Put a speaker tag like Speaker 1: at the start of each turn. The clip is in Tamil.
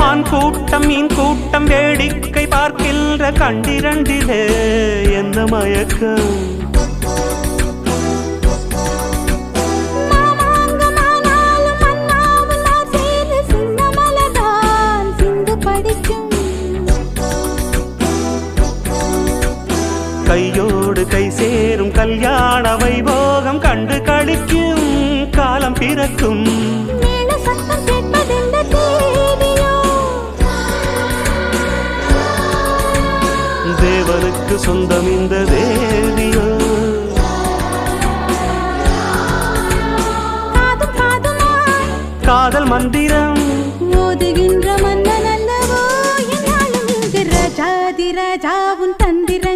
Speaker 1: மான் கூட்டம் மீன் கூட்டம் வேடிக்கை பார்க்கின்ற கண்டிரண்டிலே என்ன மயக்கம் கையோடு கை சேரும் கல்யாண வைபோகம் கண்டு களிக்கும் காலம் பிறக்கும் தேவருக்கு சொந்தம் இந்த தேவியோ காதல் மந்திரம்
Speaker 2: ஓதுகின்ற மன்னன் அல்லவோ என்னாலும் ராஜாதி ராஜாவும் தந்திர